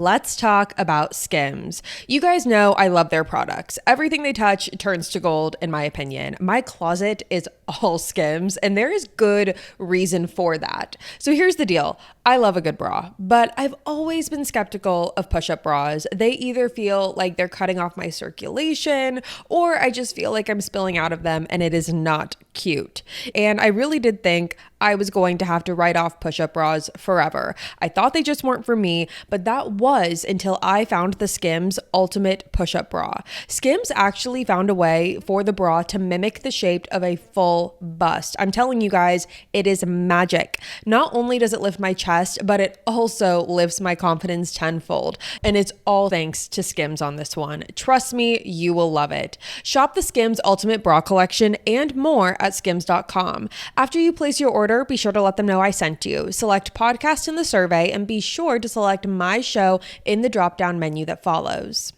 Let's talk about Skims. You guys know I love their products. Everything they touch turns to gold, in my opinion. My closet is all Skims, and there is good reason for that. So here's the deal. I love a good bra, but I've always been skeptical of push-up bras. They either feel like they're cutting off my circulation, or I just feel like I'm spilling out of them, and it is not cute. And I really did think I was going to have to write off push-up bras forever. I thought they just weren't for me, but that was until I found the Skims Ultimate Push-Up Bra. Skims actually found a way for the bra to mimic the shape of a full bust. I'm telling you guys, it is magic. Not only does it lift my chest, but it also lifts my confidence tenfold. And it's all thanks to Skims on this one. Trust me, you will love it. Shop the Skims Ultimate Bra Collection and more at skims.com. After you place your order, be sure to let them know I sent you. Select podcast in the survey and be sure to select my show in the drop-down menu that follows.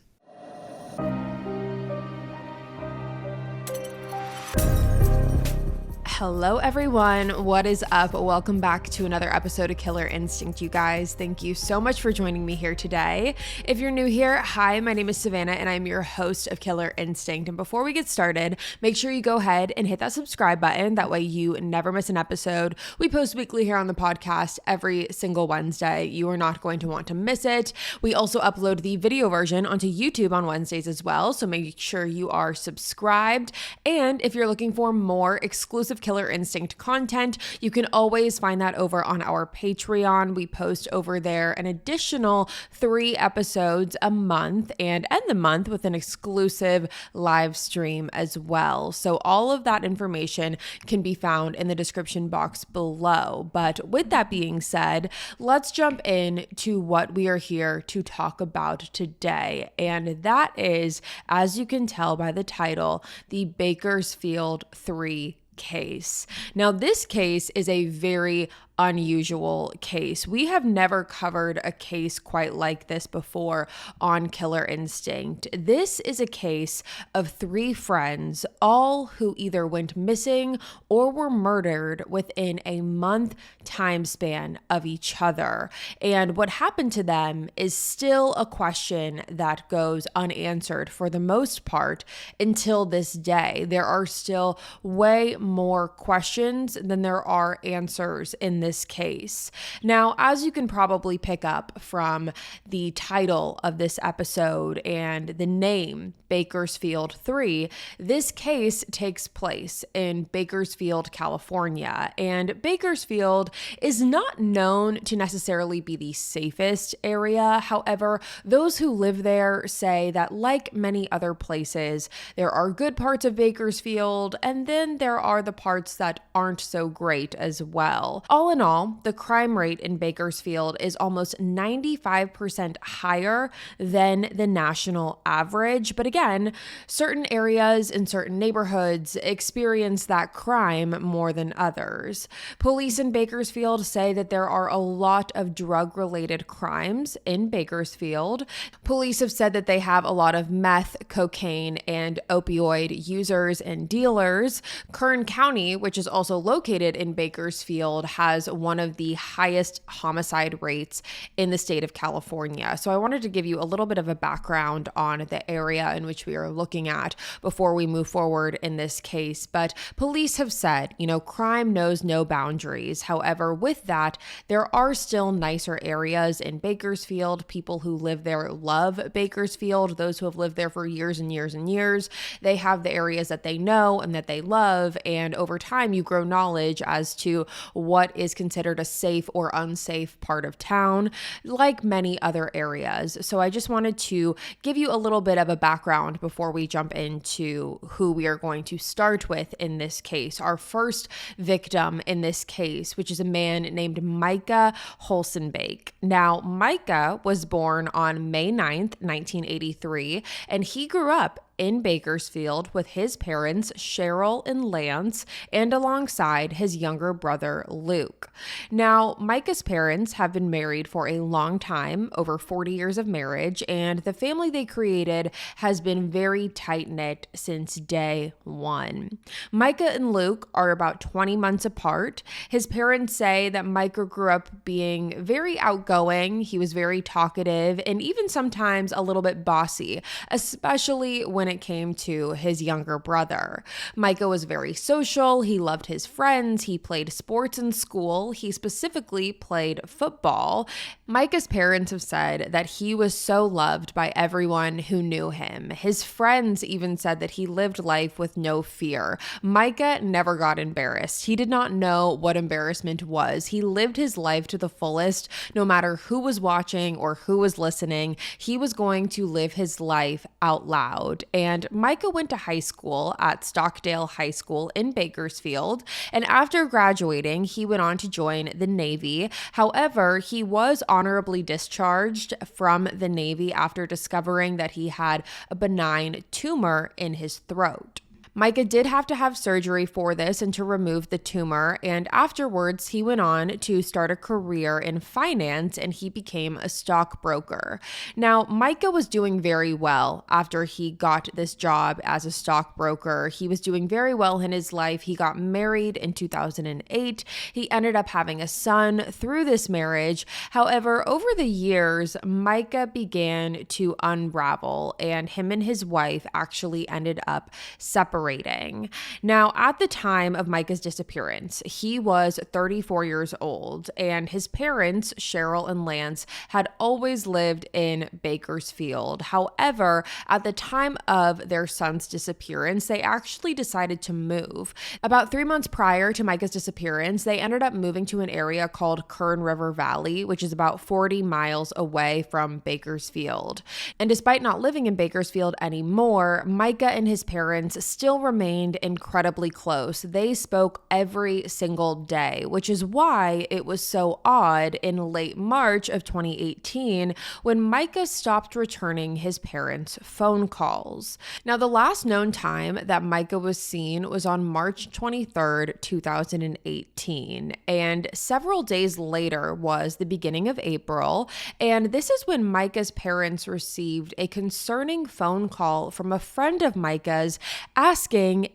Hello everyone, what is up? Welcome back to another episode of Killer Instinct, you guys. Thank you so much for joining me here today. If you're new here, hi, my name is Savannah and I'm your host of Killer Instinct. And before we get started, make sure you go ahead and hit that subscribe button. That way you never miss an episode. We post weekly here on the podcast every single Wednesday. You are not going to want to miss it. We also upload the video version onto YouTube on Wednesdays as well, so make sure you are subscribed. And if you're looking for more exclusive Killer Instinct content, you can always find that over on our Patreon. We post over there an additional 3 episodes a month and end the month with an exclusive live stream as well. So all of that information can be found in the description box below. But with that being said, let's jump in to what we are here to talk about today. And that is, as you can tell by the title, the Bakersfield 3 case. Now, this case is a very unusual case. We have never covered a case quite like this before on Killer Instinct. This is a case of 3 friends, all who either went missing or were murdered within a month time span of each other. And what happened to them is still a question that goes unanswered for the most part until this day. There are still way more questions than there are answers in this case. Now, as you can probably pick up from the title of this episode and the name Bakersfield 3, this case takes place in Bakersfield, California. And Bakersfield is not known to necessarily be the safest area. However, those who live there say that, like many other places, there are good parts of Bakersfield, and then there are the parts that aren't so great as well. All in all, the crime rate in Bakersfield is almost 95% higher than the national average. But again, certain areas in certain neighborhoods experience that crime more than others. Police in Bakersfield say that there are a lot of drug-related crimes in Bakersfield. Police have said that they have a lot of meth, cocaine, and opioid users and dealers. Kern County, which is also located in Bakersfield, has one of the highest homicide rates in the state of California. So I wanted to give you a little bit of a background on the area in which we are looking at before we move forward in this case. But police have said, crime knows no boundaries. However, with that, there are still nicer areas in Bakersfield. People who live there love Bakersfield. Those who have lived there for years and years and years, they have the areas that they know and that they love. And over time, you grow knowledge as to what is considered a safe or unsafe part of town, like many other areas. So I just wanted to give you a little bit of a background before we jump into who we are going to start with in this case. Our first victim in this case, which is a man named Micah Holsenbake. Now, Micah was born on May 9th, 1983, and he grew up in Bakersfield with his parents, Cheryl and Lance, and alongside his younger brother, Luke. Now, Micah's parents have been married for a long time, over 40 years of marriage, and the family they created has been very tight-knit since day one. Micah and Luke are about 20 months apart. His parents say that Micah grew up being very outgoing. He was very talkative and even sometimes a little bit bossy, especially when it came to his younger brother. Micah was very social. He loved his friends. He played sports in school. He specifically played football. Micah's parents have said that he was so loved by everyone who knew him. His friends even said that he lived life with no fear. Micah never got embarrassed. He did not know what embarrassment was. He lived his life to the fullest, no matter who was watching or who was listening. He was going to live his life out loud. And Micah went to high school at Stockdale High School in Bakersfield. And after graduating, he went on to join the Navy. However, he was honorably discharged from the Navy after discovering that he had a benign tumor in his throat. Micah did have to have surgery for this and to remove the tumor, and afterwards he went on to start a career in finance and he became a stockbroker. Now, Micah was doing very well after he got this job as a stockbroker. He was doing very well in his life. He got married in 2008. He ended up having a son through this marriage. However, over the years, Micah began to unravel, and him and his wife actually ended up separating. Now, at the time of Micah's disappearance, he was 34 years old, and his parents, Cheryl and Lance, had always lived in Bakersfield. However, at the time of their son's disappearance, they actually decided to move. About 3 months prior to Micah's disappearance, they ended up moving to an area called Kern River Valley, which is about 40 miles away from Bakersfield. And despite not living in Bakersfield anymore, Micah and his parents still remained incredibly close. They spoke every single day, which is why it was so odd in late March of 2018 when Micah stopped returning his parents' phone calls. Now, the last known time that Micah was seen was on March 23rd, 2018, and several days later was the beginning of April, and this is when Micah's parents received a concerning phone call from a friend of Micah's asking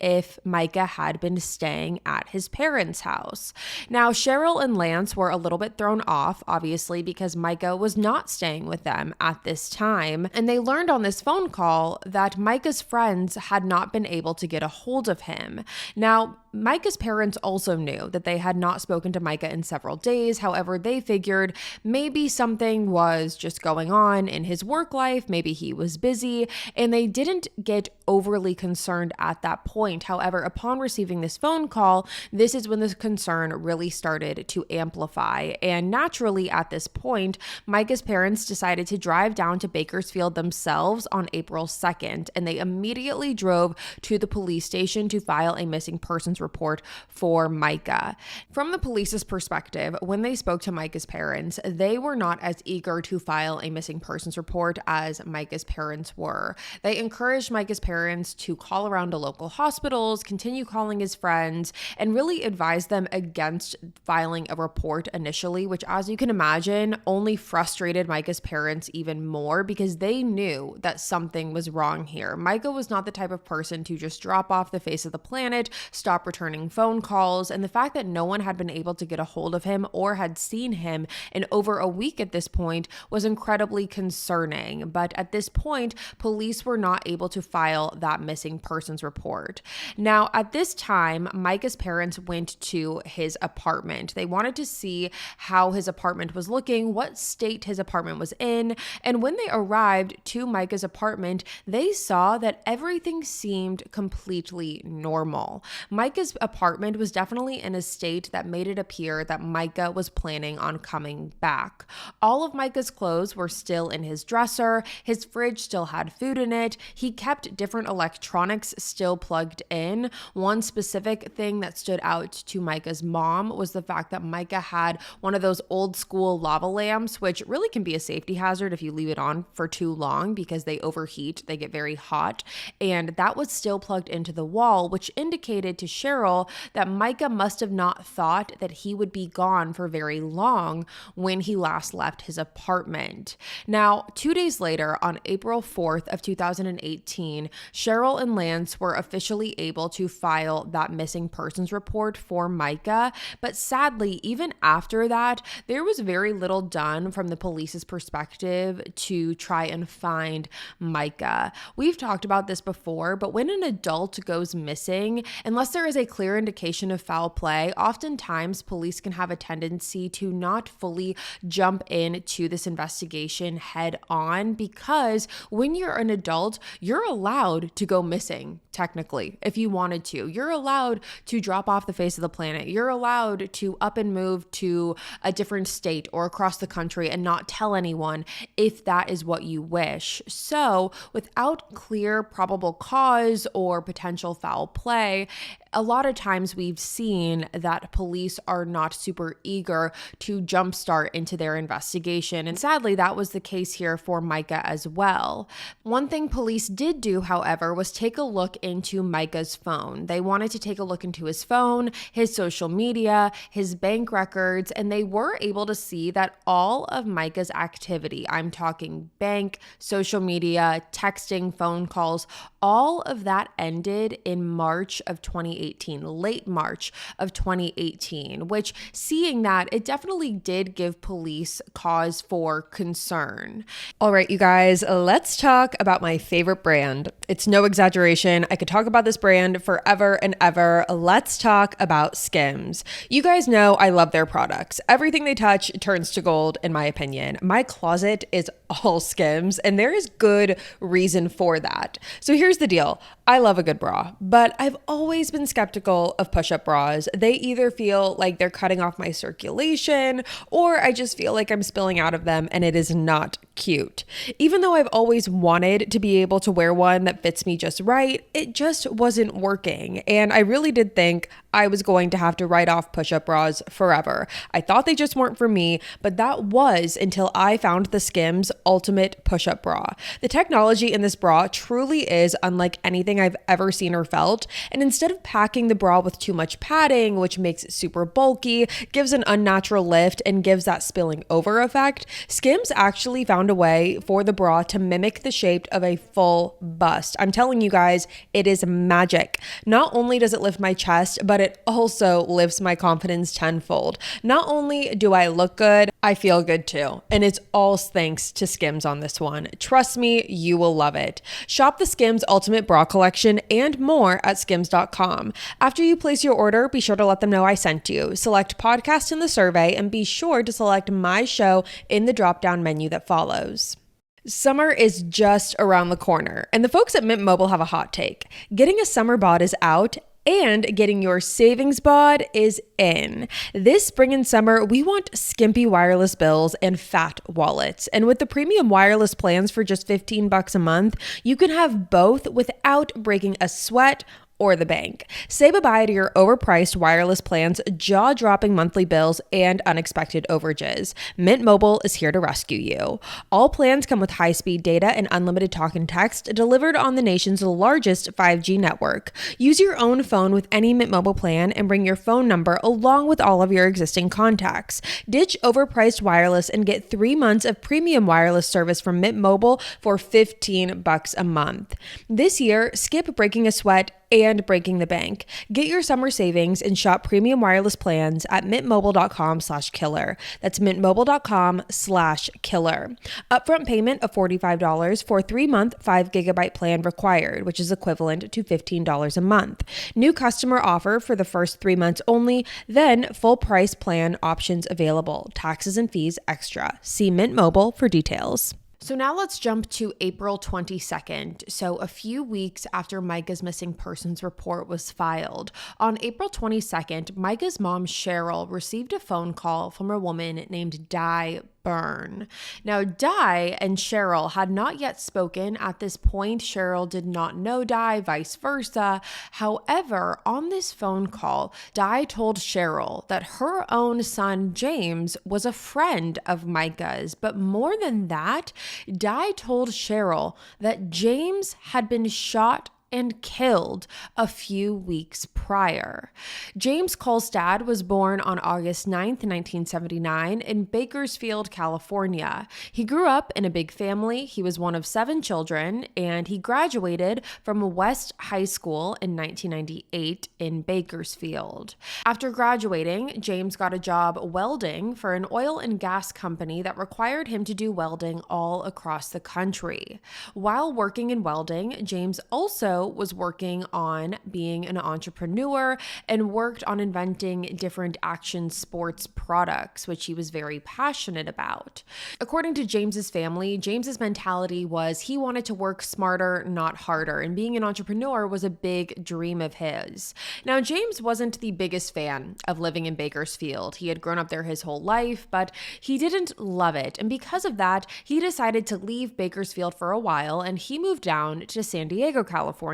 if Micah had been staying at his parents' house. Now, Cheryl and Lance were a little bit thrown off, obviously, because Micah was not staying with them at this time, and they learned on this phone call that Micah's friends had not been able to get a hold of him. Now, Micah's parents also knew that they had not spoken to Micah in several days. However, they figured maybe something was just going on in his work life. Maybe he was busy, and they didn't get overly concerned at that point. However, upon receiving this phone call, this is when the concern really started to amplify. And naturally, at this point, Micah's parents decided to drive down to Bakersfield themselves on April 2nd, and they immediately drove to the police station to file a missing persons report for Micah. From the police's perspective, when they spoke to Micah's parents, they were not as eager to file a missing persons report as Micah's parents were. They encouraged Micah's parents to call around to local hospitals, continue calling his friends, and really advised them against filing a report initially, which, as you can imagine, only frustrated Micah's parents even more because they knew that something was wrong here. Micah was not the type of person to just drop off the face of the planet, stop returning phone calls, and the fact that no one had been able to get a hold of him or had seen him in over a week at this point was incredibly concerning. But at this point, police were not able to file that missing persons report. Now, at this time, Micah's parents went to his apartment. They wanted to see how his apartment was looking, what state his apartment was in, and when they arrived to Micah's apartment, they saw that everything seemed completely normal. Micah Micah's apartment was definitely in a state that made it appear that Micah was planning on coming back. All of Micah's clothes were still in his dresser. His fridge still had food in it. He kept different electronics still plugged in. One specific thing that stood out to Micah's mom was the fact that Micah had one of those old school lava lamps, which really can be a safety hazard if you leave it on for too long because they overheat, they get very hot. And that was still plugged into the wall, which indicated to Cheryl that Micah must have not thought that he would be gone for very long when he last left his apartment. Now, 2 days later, on April 4th of 2018, Cheryl and Lance were officially able to file that missing persons report for Micah, but sadly, even after that, there was very little done from the police's perspective to try and find Micah. We've talked about this before, but when an adult goes missing, unless there is a clear indication of foul play, oftentimes police can have a tendency to not fully jump into this investigation head on, because when you're an adult, you're allowed to go missing, technically, if you wanted to. You're allowed to drop off the face of the planet. You're allowed to up and move to a different state or across the country and not tell anyone if that is what you wish. So, without clear probable cause or potential foul play, a lot of times we've seen that police are not super eager to jumpstart into their investigation. And sadly, that was the case here for Micah as well. One thing police did do, however, was take a look into Micah's phone. They wanted to take a look into his phone, his social media, his bank records, and they were able to see that all of Micah's activity, I'm talking bank, social media, texting, phone calls, all of that ended in March of 2018, late March of 2018, which, seeing that, it definitely did give police cause for concern. All right, you guys, let's talk about my favorite brand. It's no exaggeration. I could talk about this brand forever and ever. Let's talk about Skims. You guys know I love their products. Everything they touch turns to gold, in my opinion. My closet is all Skims, and there is good reason for that. So here's the deal. I love a good bra, but I've always been skeptical of push-up bras. They either feel like they're cutting off my circulation, or I just feel like I'm spilling out of them and it is not cute. Even though I've always wanted to be able to wear one that fits me just right, it just wasn't working. And I really did think I was going to have to write off push-up bras forever. I thought they just weren't for me, but that was until I found the Skims Ultimate Push-Up Bra. The technology in this bra truly is unlike anything I've ever seen or felt. And instead of packing the bra with too much padding, which makes it super bulky, gives an unnatural lift, and gives that spilling over effect, Skims actually found a way for the bra to mimic the shape of a full bust. I'm telling you guys, it is magic. Not only does it lift my chest, but it also lifts my confidence tenfold. Not only do I look good, I feel good too. And it's all thanks to Skims on this one. Trust me, you will love it. Shop the Skims Ultimate Bra Collection and more at skims.com. After you place your order, be sure to let them know I sent you. Select podcast in the survey and be sure to select my show in the drop-down menu that follows. Summer is just around the corner, and the folks at Mint Mobile have a hot take. Getting a summer bod is out, and getting your savings bod is in. This spring and summer, we want skimpy wireless bills and fat wallets. And with the premium wireless plans for just $15 a month, you can have both without breaking a sweat or the bank. Say bye-bye to your overpriced wireless plans, jaw-dropping monthly bills, and unexpected overages. Mint Mobile is here to rescue you. All plans come with high-speed data and unlimited talk and text delivered on the nation's largest 5G network. Use your own phone with any Mint Mobile plan and bring your phone number along with all of your existing contacts. Ditch overpriced wireless and get 3 months of premium wireless service from Mint Mobile for $15 a month. This year, skip breaking a sweat and breaking the bank. Get your summer savings and shop premium wireless plans at mintmobile.com/killer. That's mintmobile.com/killer. Upfront payment of $45 for a 3-month 5GB plan required, which is equivalent to $15 a month. New customer offer for the first 3 months only, then full price plan options available. Taxes and fees extra. See Mint Mobile for details. So now let's jump to April 22nd, so a few weeks after Micah's missing persons report was filed. On April 22nd, Micah's mom, Cheryl, received a phone call from a woman named Di Byrne. Now, Di and Cheryl had not yet spoken at this point. Cheryl did not know Di, vice versa. However, on this phone call, Di told Cheryl that her own son, James, was a friend of Micah's. But more than that, Di told Cheryl that James had been shot and killed a few weeks prior. James Kulstad was born on August 9th, 1979 in Bakersfield, California. He grew up in a big family. He was one of 7 children, and he graduated from West High School in 1998 in Bakersfield. After graduating, James got a job welding for an oil and gas company that required him to do welding all across the country. While working in welding, James also was working on being an entrepreneur and worked on inventing different action sports products, which he was very passionate about. According to James's family, James's mentality was he wanted to work smarter, not harder, and being an entrepreneur was a big dream of his. Now, James wasn't the biggest fan of living in Bakersfield. He had grown up there his whole life, but he didn't love it. And because of that, he decided to leave Bakersfield for a while and he moved down to San Diego, California.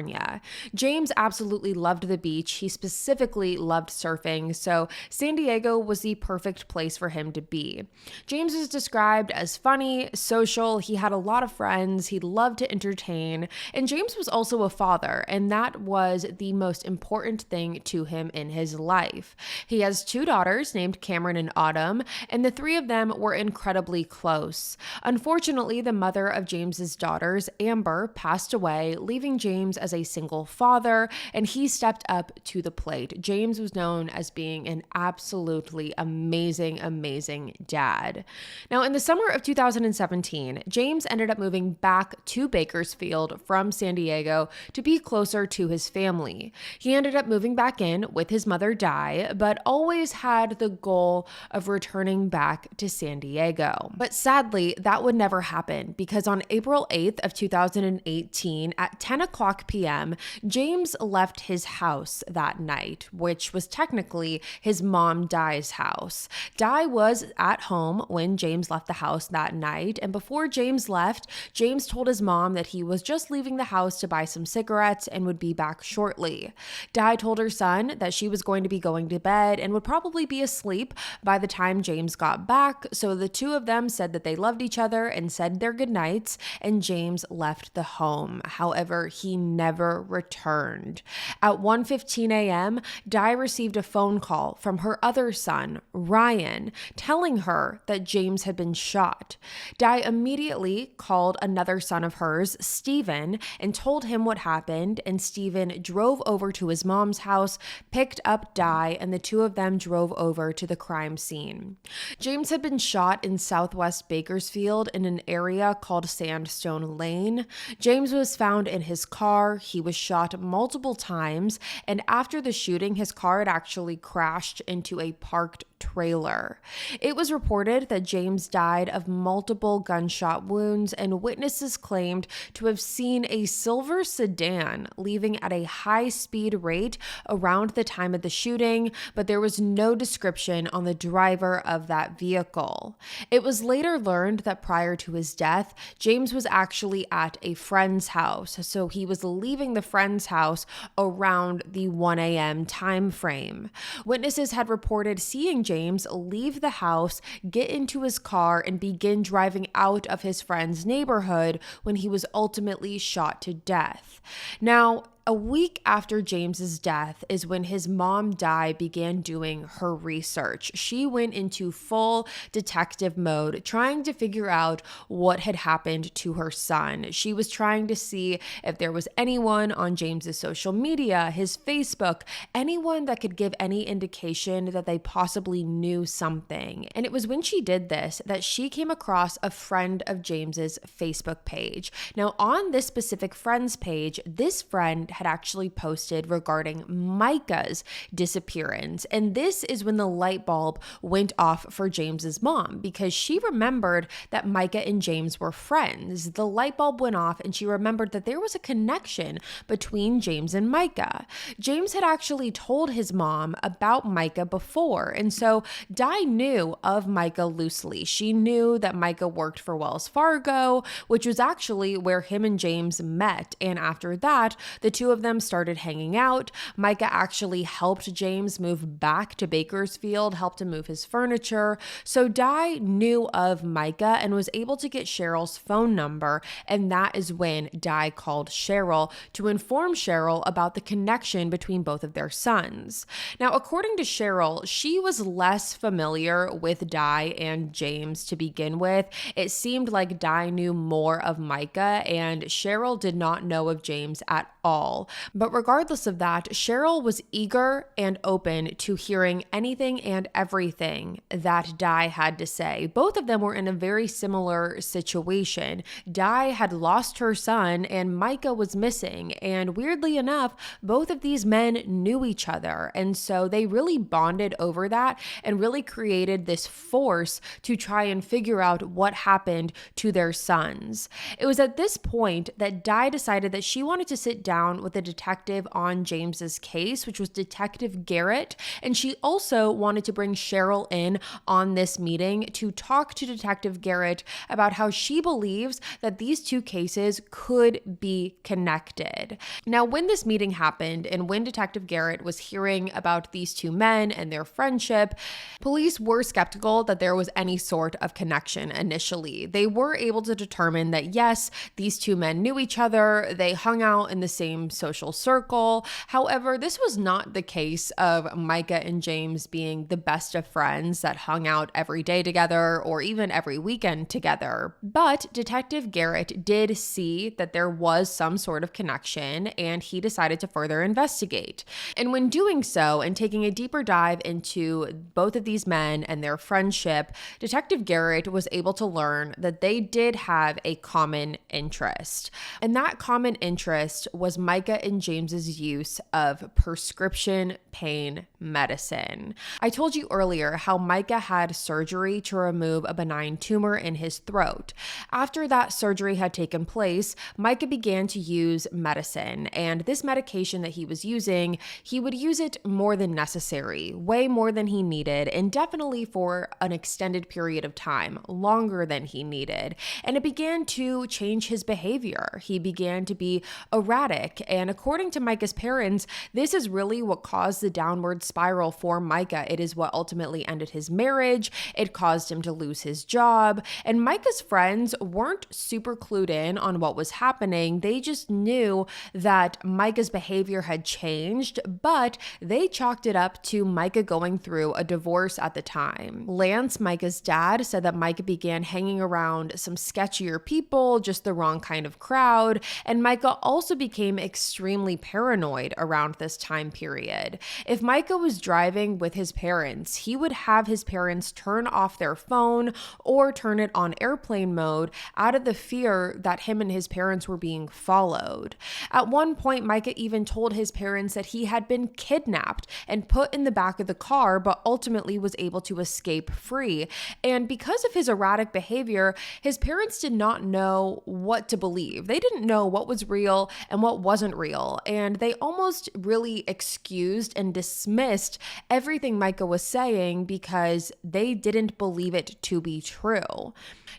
James absolutely loved the beach. He specifically loved surfing, so San Diego was the perfect place for him to be. James was described as funny, social, he had a lot of friends, he loved to entertain, and James was also a father, and that was the most important thing to him in his life. He has 2 daughters named Cameron and Autumn, and the 3 of them were incredibly close. Unfortunately, the mother of James's daughters, Amber, passed away, leaving James as a single father, and he stepped up to the plate. James was known as being an absolutely amazing dad. Now, in the summer of 2017, James ended up moving back to Bakersfield from San Diego to be closer to his family. He ended up moving back in with his mother, Di, but always had the goal of returning back to San Diego. But sadly, that would never happen because on April 8th of 2018 at 10 o'clock p.m., James left his house that night, which was technically his mom Di's house. Di was at home when James left the house that night, and before James left, James told his mom that he was just leaving the house to buy some cigarettes and would be back shortly. Di told her son that she was going to be going to bed and would probably be asleep by the time James got back, so the 2 of them said that they loved each other and said their goodnights, and James left the home. However, he never returned. At 1:15 a.m., Di received a phone call from her other son, Ryan, telling her that James had been shot. Di immediately called another son of hers, Stephen, and told him what happened, and Stephen drove over to his mom's house, picked up Di, and the 2 of them drove over to the crime scene. James had been shot in southwest Bakersfield in an area called Sandstone Lane. James was found in his car. He was shot multiple times, and after the shooting, his car had actually crashed into a parked trailer. It was reported that James died of multiple gunshot wounds, and witnesses claimed to have seen a silver sedan leaving at a high-speed rate around the time of the shooting, but there was no description on the driver of that vehicle. It was later learned that prior to his death, James was actually at a friend's house, so he was leaving the friend's house around the 1 a.m. time frame. Witnesses had reported seeing James leave the house, get into his car, and begin driving out of his friend's neighborhood when he was ultimately shot to death. Now, a week after James's death is when his mom, Di, began doing her research. She went into full detective mode, trying to figure out what had happened to her son. She was trying to see if there was anyone on James's social media, his Facebook, anyone that could give any indication that they possibly knew something. And it was when she did this that she came across a friend of James's Facebook page. Now, on this specific friend's page, this friend had actually posted regarding Micah's disappearance. And this is when the light bulb went off for James's mom, because she remembered that Micah and James were friends. The light bulb went off and she remembered that there was a connection between James and Micah. James had actually told his mom about Micah before, and so Di knew of Micah loosely. She knew that Micah worked for Wells Fargo, which was actually where him and James met, and after that, the two of them started hanging out. Micah actually helped James move back to Bakersfield, helped him move his furniture. So Di knew of Micah and was able to get Cheryl's phone number, and that is when Di called Cheryl to inform Cheryl about the connection between both of their sons. Now, according to Cheryl, she was less familiar with Di and James to begin with. It seemed like Di knew more of Micah and Cheryl did not know of James at all. But regardless of that, Cheryl was eager and open to hearing anything and everything that Di had to say. Both of them were in a very similar situation. Di had lost her son and Micah was missing. And weirdly enough, both of these men knew each other. And so they really bonded over that and really created this force to try and figure out what happened to their sons. It was at this point that Di decided that she wanted to sit down with a detective on James's case, which was Detective Garrett. And she also wanted to bring Cheryl in on this meeting to talk to Detective Garrett about how she believes that these two cases could be connected. Now, when this meeting happened and when Detective Garrett was hearing about these two men and their friendship, police were skeptical that there was any sort of connection initially. They were able to determine that yes, these two men knew each other, they hung out in the same social circle. However, this was not the case of Micah and James being the best of friends that hung out every day together or even every weekend together. But Detective Garrett did see that there was some sort of connection and he decided to further investigate. And when doing so and taking a deeper dive into both of these men and their friendship, Detective Garrett was able to learn that they did have a common interest. And that common interest was Micah and James's use of prescription pain medicine. I told you earlier how Micah had surgery to remove a benign tumor in his throat. After that surgery had taken place, Micah began to use medicine, and this medication that he was using, he would use it more than necessary, way more than he needed, and definitely for an extended period of time, longer than he needed. And it began to change his behavior. He began to be erratic, and according to Micah's parents, this is really what caused the downward spiral for Micah. It is what ultimately ended his marriage. It caused him to lose his job. And Micah's friends weren't super clued in on what was happening. They just knew that Micah's behavior had changed, but they chalked it up to Micah going through a divorce at the time. Lance, Micah's dad, said that Micah began hanging around some sketchier people, just the wrong kind of crowd, and Micah also became extremely paranoid around this time period. If Micah was driving with his parents, he would have his parents turn off their phone or turn it on airplane mode out of the fear that him and his parents were being followed. At one point, Micah even told his parents that he had been kidnapped and put in the back of the car, but ultimately was able to escape free. And because of his erratic behavior, his parents did not know what to believe. They didn't know what was real and what wasn't real. And they almost really excused and dismissed everything Micah was saying because they didn't believe it to be true.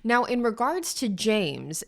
Now, in regards to James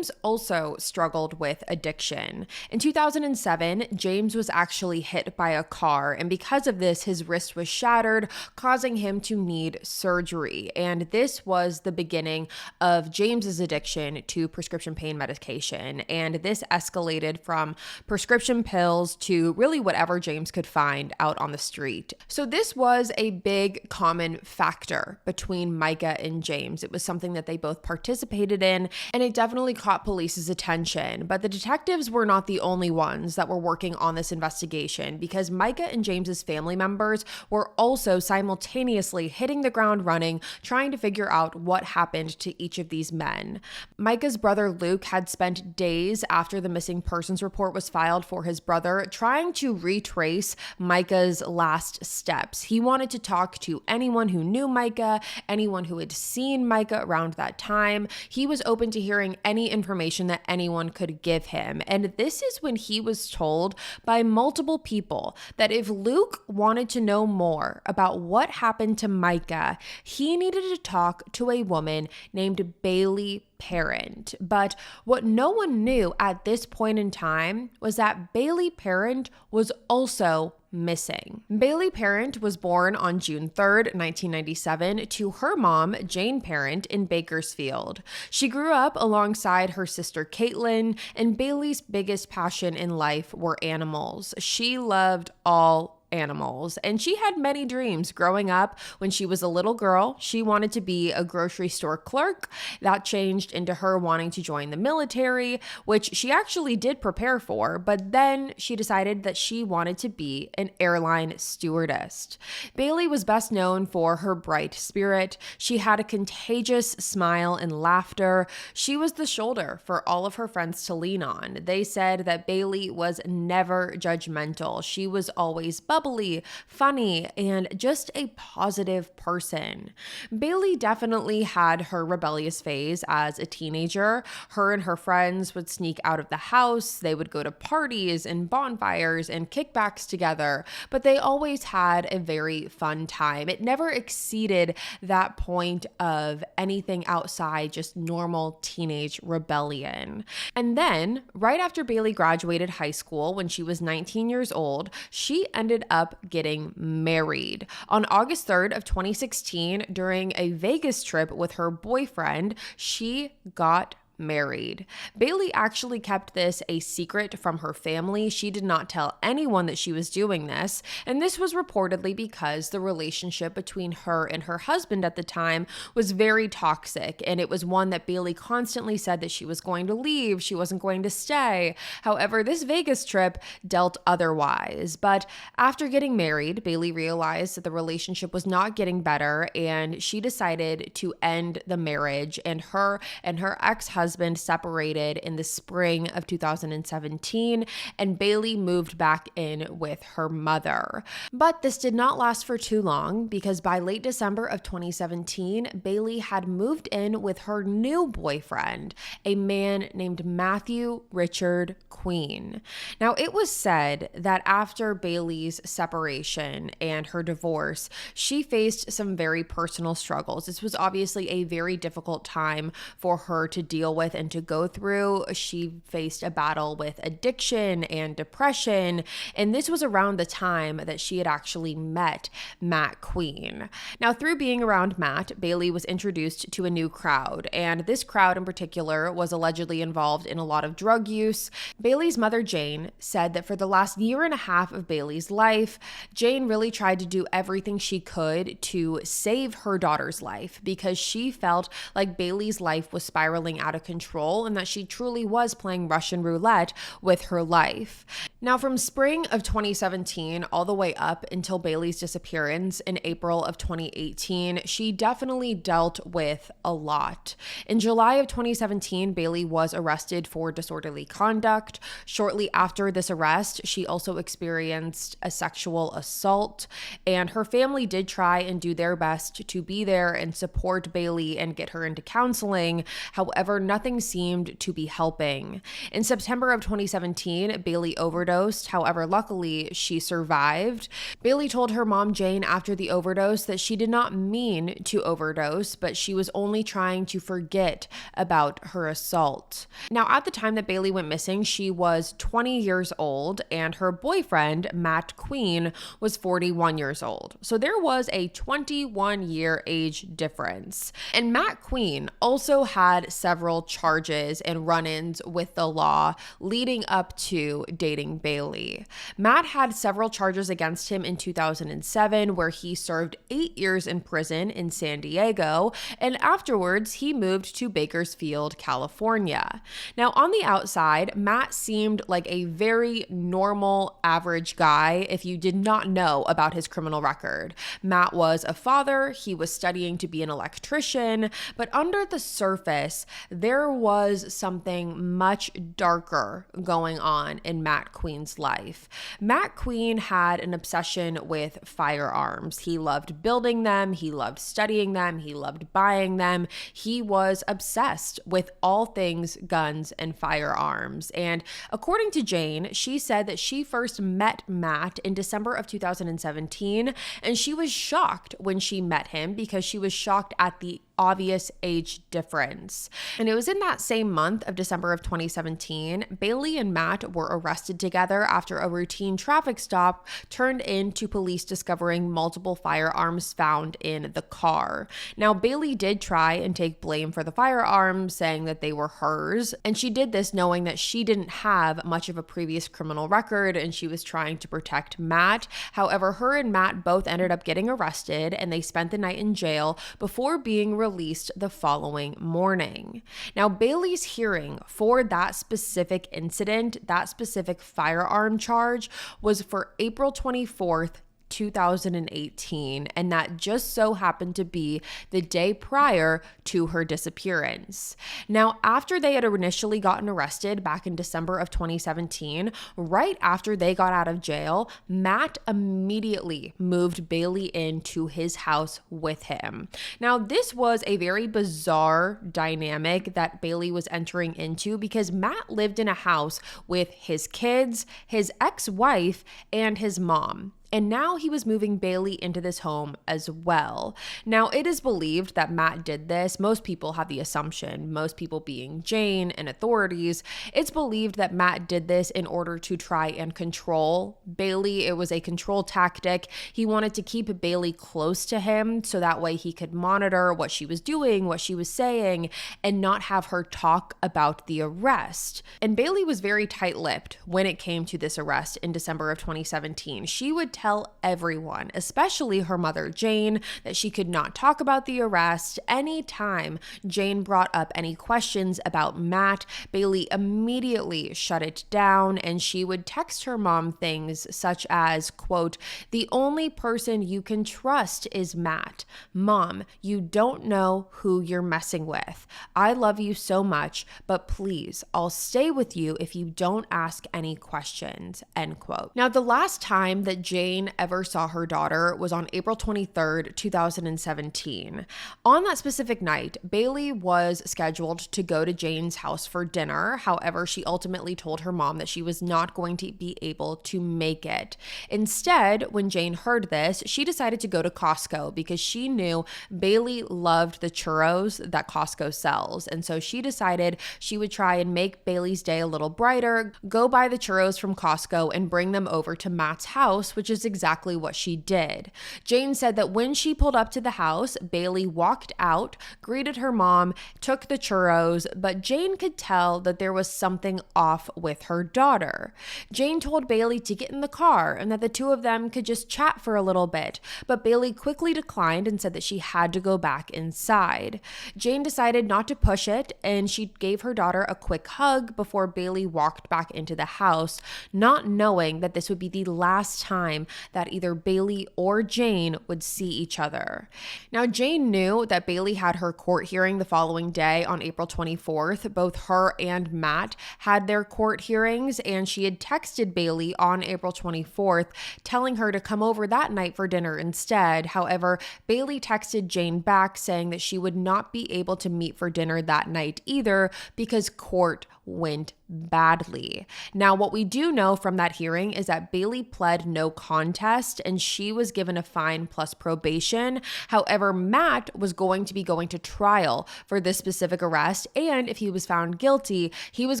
also struggled with addiction. In 2007, James was actually hit by a car, and because of this, his wrist was shattered, causing him to need surgery. And this was the beginning of James's addiction to prescription pain medication. And this escalated from prescription pills to really whatever James could find out on the street. So this was a big common factor between Micah and James. It was something that they both participated in, and it definitely caught police's attention. But the detectives were not the only ones that were working on this investigation, because Micah and James's family members were also simultaneously hitting the ground running, trying to figure out what happened to each of these men. Micah's brother Luke had spent days after the missing persons report report was filed for his brother, trying to retrace Micah's last steps. He wanted to talk to anyone who knew Micah, anyone who had seen Micah around that time. He was open to hearing any information that anyone could give him. And this is when he was told by multiple people that if Luke wanted to know more about what happened to Micah, he needed to talk to a woman named Bailey Parent. But what no one knew at this point in time was that Bailey Parent was also missing. Bailey Parent was born on June 3rd, 1997, to her mom, Jane Parent, in Bakersfield. She grew up alongside her sister Caitlin, and Bailey's biggest passion in life were animals. She loved all animals, and she had many dreams growing up. When she was a little girl, she wanted to be a grocery store clerk. That changed into her wanting to join the military, which she actually did prepare for, but then she decided that she wanted to be an airline stewardess. Bailey was best known for her bright spirit. She had a contagious smile and laughter. She was the shoulder for all of her friends to lean on. They said that Bailey was never judgmental. She was always bubbly, funny, and just a positive person. Bailey definitely had her rebellious phase as a teenager. Her and her friends would sneak out of the house. They would go to parties and bonfires and kickbacks together, but they always had a very fun time. It never exceeded that point of anything outside just normal teenage rebellion. And then, right after Bailey graduated high school when she was 19 years old, she ended up getting married. On August 3rd of 2016, during a Vegas trip with her boyfriend, she got married. Bailey actually kept this a secret from her family. She did not tell anyone that she was doing this, and this was reportedly because the relationship between her and her husband at the time was very toxic, and it was one that Bailey constantly said that she was going to leave, she wasn't going to stay. However, this Vegas trip dealt otherwise. But after getting married, Bailey realized that the relationship was not getting better, and she decided to end the marriage, and her ex-husband separated in the spring of 2017, and Bailey moved back in with her mother. But this did not last for too long, because by late December of 2017, Bailey had moved in with her new boyfriend, a man named Matthew Richard Queen. Now, it was said that after Bailey's separation and her divorce, she faced some very personal struggles. This was obviously a very difficult time for her to deal with and to go through. She faced a battle with addiction and depression, and this was around the time that she had actually met Matt Queen. Now, through being around Matt, Bailey was introduced to a new crowd, and this crowd in particular was allegedly involved in a lot of drug use. Bailey's mother, Jane, said that for the last year and a half of Bailey's life, Jane really tried to do everything she could to save her daughter's life, because she felt like Bailey's life was spiraling out of control and that she truly was playing Russian roulette with her life. Now, from spring of 2017 all the way up until Bailey's disappearance in April of 2018, she definitely dealt with a lot. In July of 2017, Bailey was arrested for disorderly conduct. Shortly after this arrest, she also experienced a sexual assault, and her family did try and do their best to be there and support Bailey and get her into counseling. However, nothing seemed to be helping. In September of 2017, Bailey overdosed. However, luckily, she survived. Bailey told her mom, Jane, after the overdose that she did not mean to overdose, but she was only trying to forget about her assault. Now, at the time that Bailey went missing, she was 20 years old, and her boyfriend, Matt Queen, was 41 years old. So there was a 21-year age difference. And Matt Queen also had several charges and run-ins with the law leading up to dating Bailey. Matt had several charges against him in 2007, where he served 8 years in prison in San Diego, and afterwards he moved to Bakersfield, California. Now, on the outside, Matt seemed like a very normal, average guy if you did not know about his criminal record. Matt was a father, he was studying to be an electrician, but under the surface, there there was something much darker going on in Matt Queen's life. Matt Queen had an obsession with firearms. He loved building them, he loved studying them, he loved buying them. He was obsessed with all things guns and firearms. And according to Jane, she said that she first met Matt in December of 2017, and she was shocked when she met him because she was shocked at the obvious age difference. And it was in that same month of December of 2017, Bailey and Matt were arrested together after a routine traffic stop turned into police discovering multiple firearms found in the car. Now, Bailey did try and take blame for the firearms, saying that they were hers, and she did this knowing that she didn't have much of a previous criminal record and she was trying to protect Matt. However, her and Matt both ended up getting arrested and they spent the night in jail before being released the following morning. Now, Bailey's hearing for that specific incident, that specific firearm charge, was for April 24th, 2018, and that just so happened to be the day prior to her disappearance. Now, after they had initially gotten arrested back in December of 2017, right after they got out of jail, Matt immediately moved Bailey into his house with him. Now, this was a very bizarre dynamic that Bailey was entering into because Matt lived in a house with his kids, his ex-wife, and his mom. And now he was moving Bailey into this home as well. Now, it is believed that Matt did this. Most people have the assumption, most people being Jane and authorities, it's believed that Matt did this in order to try and control Bailey. It was a control tactic. He wanted to keep Bailey close to him so that way he could monitor what she was doing, what she was saying, and not have her talk about the arrest. And Bailey was very tight-lipped when it came to this arrest in December of 2017. She would tell everyone, especially her mother Jane, that she could not talk about the arrest. Anytime Jane brought up any questions about Matt, Bailey immediately shut it down, and she would text her mom things such as, quote, "The only person you can trust is Matt. Mom, you don't know who you're messing with. I love you so much, but please, I'll stay with you if you don't ask any questions," end quote. Now, the last time that Jane ever saw her daughter was on April 23rd, 2017. On that specific night, Bailey was scheduled to go to Jane's house for dinner. However, she ultimately told her mom that she was not going to be able to make it. Instead, when Jane heard this, she decided to go to Costco because she knew Bailey loved the churros that Costco sells. And so she decided she would try and make Bailey's day a little brighter, go buy the churros from Costco and bring them over to Matt's house, which is exactly what she did. Jane said that when she pulled up to the house, Bailey walked out, greeted her mom, took the churros, but Jane could tell that there was something off with her daughter. Jane told Bailey to get in the car and that the two of them could just chat for a little bit, but Bailey quickly declined and said that she had to go back inside. Jane decided not to push it, and she gave her daughter a quick hug before Bailey walked back into the house, not knowing that this would be the last time that either Bailey or Jane would see each other. Now, Jane knew that Bailey had her court hearing the following day on April 24th. Both her and Matt had their court hearings, and she had texted Bailey on April 24th, telling her to come over that night for dinner instead. However, Bailey texted Jane back saying that she would not be able to meet for dinner that night either because court went badly. Now, what we do know from that hearing is that Bailey pled no contest and she was given a fine plus probation. However, Matt was going to be going to trial for this specific arrest, and if he was found guilty, he was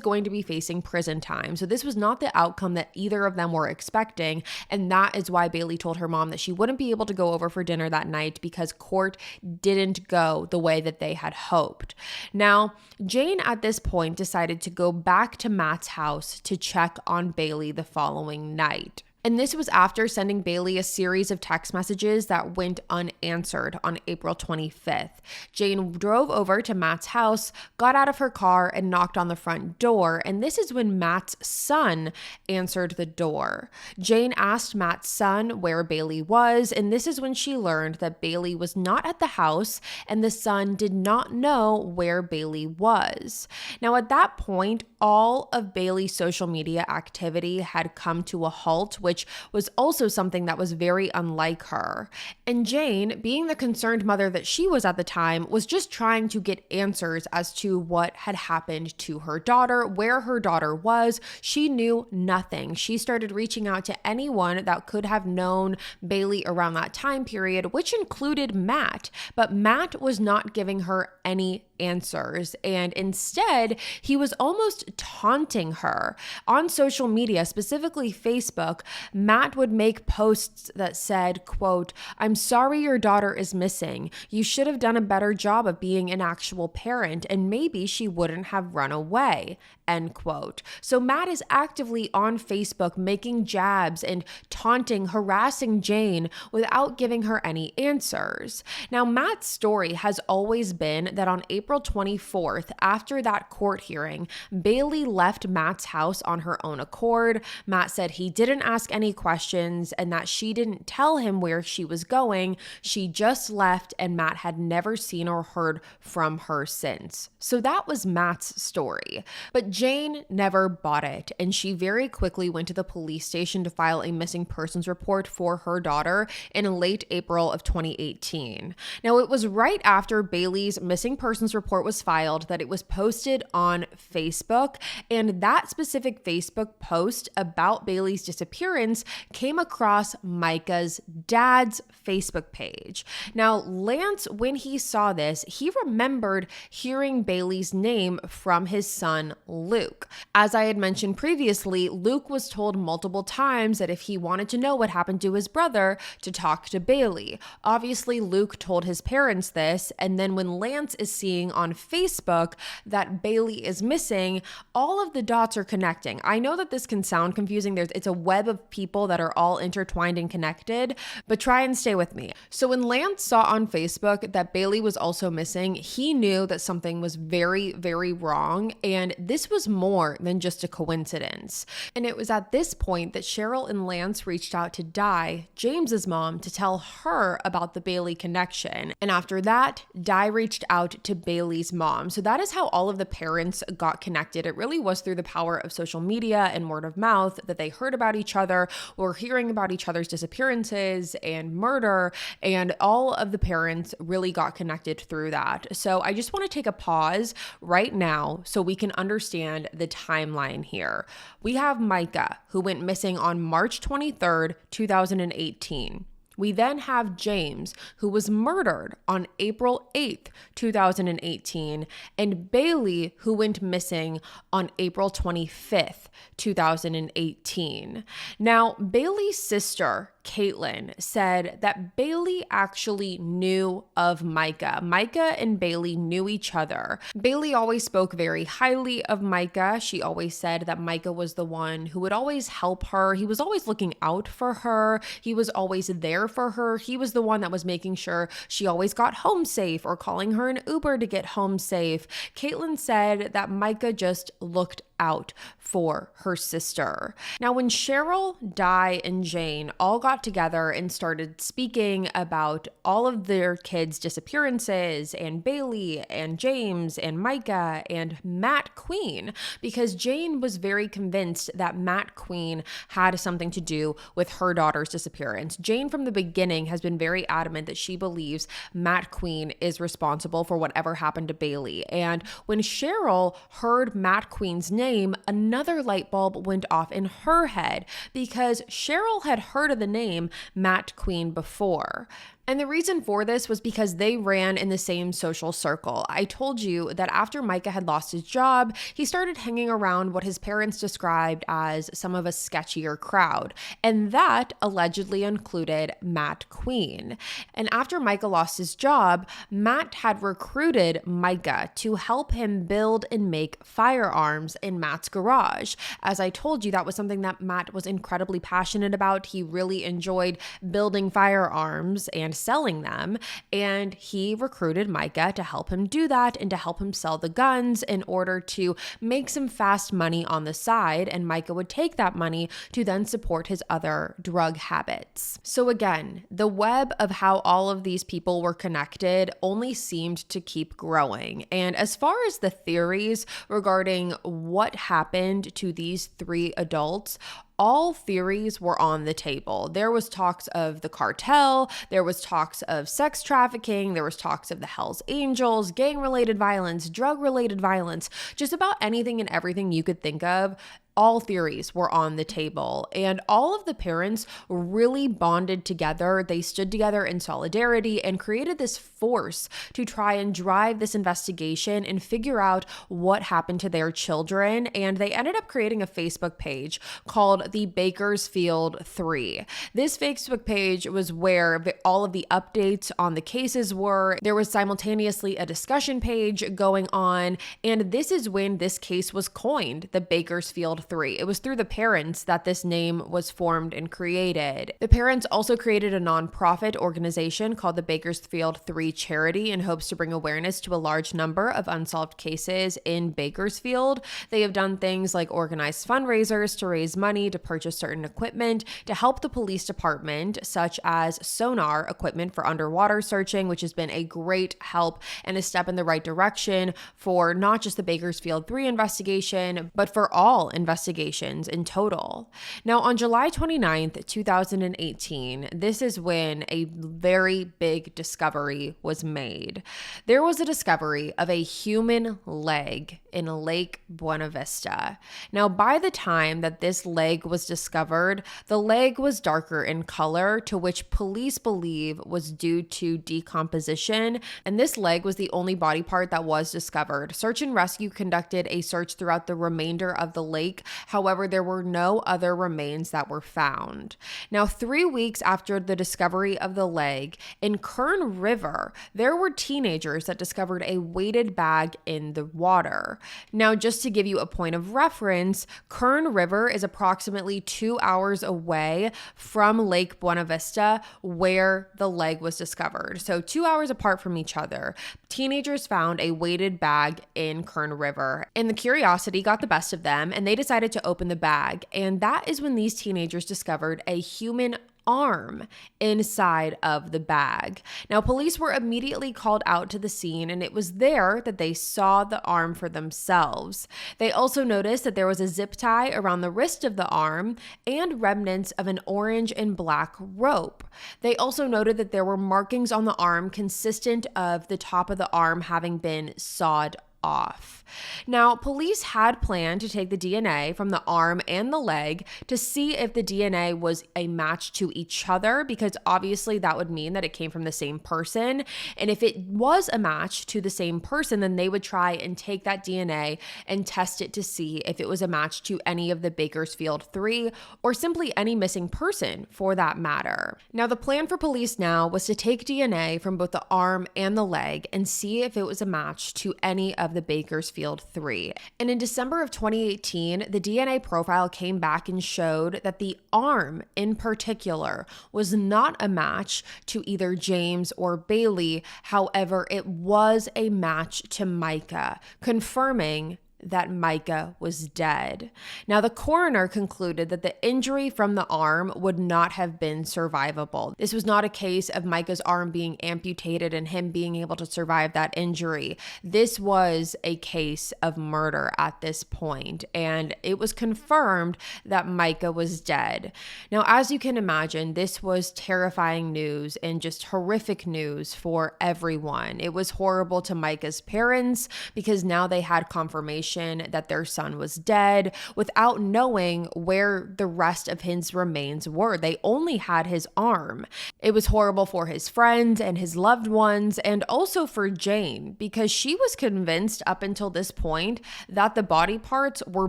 going to be facing prison time. So this was not the outcome that either of them were expecting, and that is why Bailey told her mom that she wouldn't be able to go over for dinner that night because court didn't go the way that they had hoped. Now, Jane at this point decided to go back to Matt's house to check on Bailey the following night. And this was after sending Bailey a series of text messages that went unanswered on April 25th. Jane drove over to Matt's house, got out of her car, and knocked on the front door. And this is when Matt's son answered the door. Jane asked Matt's son where Bailey was, and this is when she learned that Bailey was not at the house and the son did not know where Bailey was. Now, at that point, all of Bailey's social media activity had come to a halt, which was also something that was very unlike her. And Jane, being the concerned mother that she was at the time, was just trying to get answers as to what had happened to her daughter, where her daughter was. She knew nothing. She started reaching out to anyone that could have known Bailey around that time period, which included Matt. But Matt was not giving her any answers, and instead he was almost taunting her. On social media, specifically Facebook, Matt would make posts that said, quote, "I'm sorry your daughter is missing. You should have done a better job of being an actual parent, and maybe she wouldn't have run away," end quote. So Matt is actively on Facebook making jabs and taunting, harassing Jane without giving her any answers. Now, Matt's story has always been that on April 24th, after that court hearing, Bailey left Matt's house on her own accord. Matt said he didn't ask any questions and that she didn't tell him where she was going. She just left, and Matt had never seen or heard from her since. So that was Matt's story. But Jane never bought it, and she very quickly went to the police station to file a missing persons report for her daughter in late April of 2018. Now, it was right after Bailey's missing persons report was filed that it was posted on Facebook, and that specific Facebook post about Bailey's disappearance came across Micah's dad's Facebook page. Now, Lance, when he saw this, he remembered hearing Bailey's name from his son, Luke. As I had mentioned previously, Luke was told multiple times that if he wanted to know what happened to his brother, to talk to Bailey. Obviously, Luke told his parents this, and then when Lance is seeing on Facebook that Bailey is missing, all of the dots are connecting. I know that this can sound confusing. It's a web of people that are all intertwined and connected, but try and stay with me. So when Lance saw on Facebook that Bailey was also missing, he knew that something was very, very wrong, and this was more than just a coincidence. And it was at this point that Cheryl and Lance reached out to Di, James's mom, to tell her about the Bailey connection. And after that, Di reached out to Bailey's mom. So that is how all of the parents got connected. It really was through the power of social media and word of mouth that they heard about each other, were hearing about each other's disappearances and murder, and all of the parents really got connected through that. So I just want to take a pause right now so we can understand the timeline here. We have Micah, who went missing on March 23rd, 2018. We then have James, who was murdered on April 8th, 2018, and Bailey, who went missing on April 25th, 2018. Now, Bailey's sister, Caitlin, said that Bailey actually knew of Micah. Micah and Bailey knew each other. Bailey always spoke very highly of Micah. She always said that Micah was the one who would always help her. He was always looking out for her. He was always there for her. He was the one that was making sure she always got home safe or calling her an Uber to get home safe. Caitlin said that Micah just looked out for her sister. Now, when Cheryl, Di, and Jane all got together and started speaking about all of their kids' disappearances, and Bailey and James and Micah and Matt Queen, because Jane was very convinced that Matt Queen had something to do with her daughter's disappearance. Jane from the beginning has been very adamant that she believes Matt Queen is responsible for whatever happened to Bailey. And when Cheryl heard Matt Queen's name, another light bulb went off in her head, because Cheryl had heard of the name Matt Queen before. And the reason for this was because they ran in the same social circle. I told you that after Micah had lost his job, he started hanging around what his parents described as some of a sketchier crowd. And that allegedly included Matt Queen. And after Micah lost his job, Matt had recruited Micah to help him build and make firearms in Matt's garage. As I told you, that was something that Matt was incredibly passionate about. He really enjoyed building firearms and selling them, and he recruited Micah to help him do that and to help him sell the guns in order to make some fast money on the side, and Micah would take that money to then support his other drug habits. So again, the web of how all of these people were connected only seemed to keep growing. And as far as the theories regarding what happened to these three adults, all theories were on the table. There was talks of the cartel, there was talks of sex trafficking, there was talks of the Hells Angels, gang-related violence, drug-related violence, just about anything and everything you could think of. All theories were on the table, and all of the parents really bonded together. They stood together in solidarity and created this force to try and drive this investigation and figure out what happened to their children. And they ended up creating a Facebook page called the Bakersfield 3. This Facebook page was where all of the updates on the cases were. There was simultaneously a discussion page going on, and this is when this case was coined, the Bakersfield 3. It was through the parents that this name was formed and created. The parents also created a nonprofit organization called the Bakersfield 3 Charity in hopes to bring awareness to a large number of unsolved cases in Bakersfield. They have done things like organized fundraisers to raise money to purchase certain equipment to help the police department, such as sonar equipment for underwater searching, which has been a great help and a step in the right direction for not just the Bakersfield 3 investigation, but for all investigations in total. Now, on July 29th, 2018, this is when a very big discovery was made. There was a discovery of a human leg in Lake Buena Vista. Now, by the time that this leg was discovered, the leg was darker in color, to which police believe was due to decomposition, and this leg was the only body part that was discovered. Search and rescue conducted a search throughout the remainder of the lake. However, there were no other remains that were found. Now, 3 weeks after the discovery of the leg, in Kern River, there were teenagers that discovered a weighted bag in the water. Now, just to give you a point of reference, Kern River is approximately 2 hours away from Lake Buena Vista, where the leg was discovered. So 2 hours apart from each other, teenagers found a weighted bag in Kern River, and the curiosity got the best of them, and they decided to open the bag. And that is when these teenagers discovered a human arm inside of the bag. Now, police were immediately called out to the scene, and it was there that they saw the arm for themselves. They also noticed that there was a zip tie around the wrist of the arm and remnants of an orange and black rope. They also noted that there were markings on the arm consistent of the top of the arm having been sawed off. Now, police had planned to take the DNA from the arm and the leg to see if the DNA was a match to each other, because obviously that would mean that it came from the same person. And if it was a match to the same person, then they would try and take that DNA and test it to see if it was a match to any of the Bakersfield 3 or simply any missing person for that matter. Now, the plan for police now was to take DNA from both the arm and the leg and see if it was a match to any of the Bakersfield 3. And in December of 2018, the DNA profile came back and showed that the arm in particular was not a match to either James or Bailey. However, it was a match to Micah, confirming that Micah was dead. Now, the coroner concluded that the injury from the arm would not have been survivable. This was not a case of Micah's arm being amputated and him being able to survive that injury. This was a case of murder at this point, and it was confirmed that Micah was dead. Now, as you can imagine, this was terrifying news and just horrific news for everyone. It was horrible to Micah's parents because now they had confirmation admission that their son was dead without knowing where the rest of his remains were. They only had his arm. It was horrible for his friends and his loved ones, and also for Jane, because she was convinced up until this point that the body parts were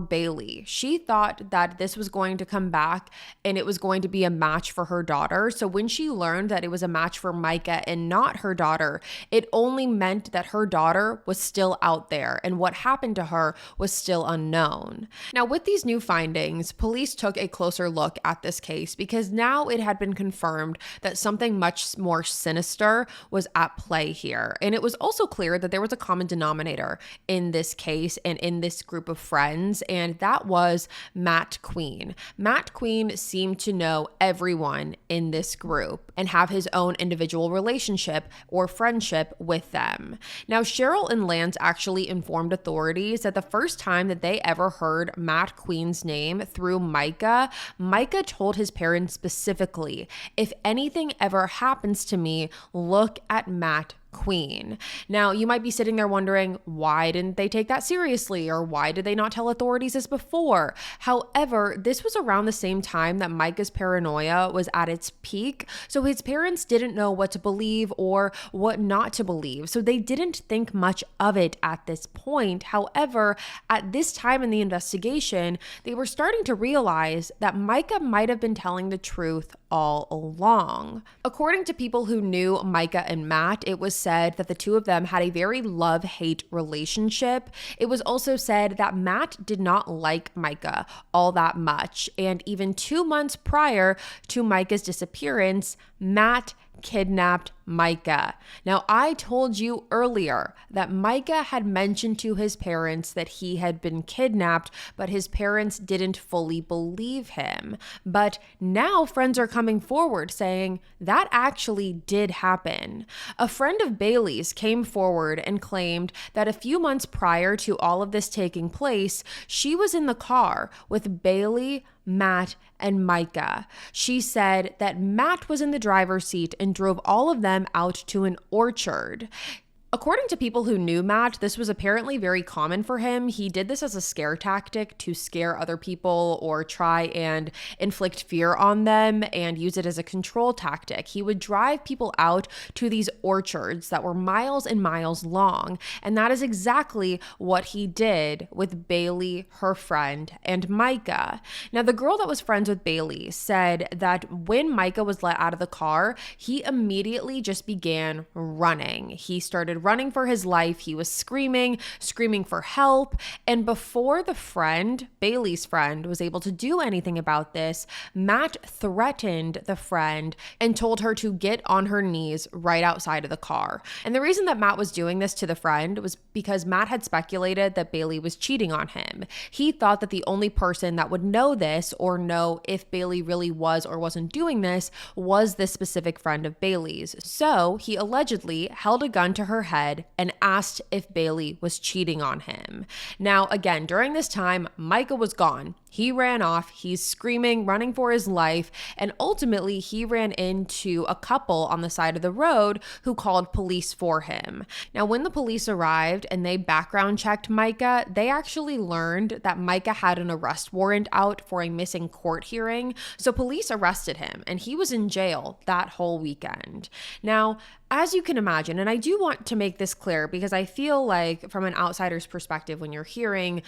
Bailey. She thought that this was going to come back and it was going to be a match for her daughter. So when she learned that it was a match for Micah and not her daughter, it only meant that her daughter was still out there and what happened to her was still unknown. Now, with these new findings, police took a closer look at this case because now it had been confirmed that something much more sinister was at play here. And it was also clear that there was a common denominator in this case and in this group of friends, and that was Matt Queen. Matt Queen seemed to know everyone in this group and have his own individual relationship or friendship with them. Now, Cheryl and Lance actually informed authorities that the first time that they ever heard Matt Queen's name through Micah, Micah told his parents specifically, "If anything ever happens to me, look at Matt Queen." Now, you might be sitting there wondering, why didn't they take that seriously? Or why did they not tell authorities this before? However, this was around the same time that Micah's paranoia was at its peak. So his parents didn't know what to believe or what not to believe. So they didn't think much of it at this point. However, at this time in the investigation, they were starting to realize that Micah might have been telling the truth all along. According to people who knew Micah and Matt, it was said that the two of them had a very love-hate relationship. It was also said that Matt did not like Micah all that much. And even 2 months prior to Micah's disappearance, Matt kidnapped Micah. Now, I told you earlier that Micah had mentioned to his parents that he had been kidnapped, but his parents didn't fully believe him. But now friends are coming forward saying that actually did happen. A friend of Bailey's came forward and claimed that a few months prior to all of this taking place, she was in the car with Bailey, Matt, and Micah. She said that Matt was in the driver's seat and drove all of them out to an orchard. According to people who knew Matt, this was apparently very common for him. He did this as a scare tactic to scare other people or try and inflict fear on them and use it as a control tactic. He would drive people out to these orchards that were miles and miles long. And that is exactly what he did with Bailey, her friend, and Micah. Now, the girl that was friends with Bailey said that when Micah was let out of the car, he immediately just began running. He started running for his life. He was screaming for help. And before the friend, Bailey's friend, was able to do anything about this, Matt threatened the friend and told her to get on her knees right outside of the car. And the reason that Matt was doing this to the friend was because Matt had speculated that Bailey was cheating on him. He thought that the only person that would know this or know if Bailey really was or wasn't doing this was this specific friend of Bailey's. So he allegedly held a gun to her head and asked if Bailey was cheating on him. Now, again, during this time, Micah was gone. He ran off, he's screaming, running for his life, and ultimately he ran into a couple on the side of the road who called police for him. Now, when the police arrived and they background checked Micah, they actually learned that Micah had an arrest warrant out for a missing court hearing, so police arrested him, and he was in jail that whole weekend. Now, as you can imagine, and I do want to make this clear because I feel like from an outsider's perspective, when you're hearing,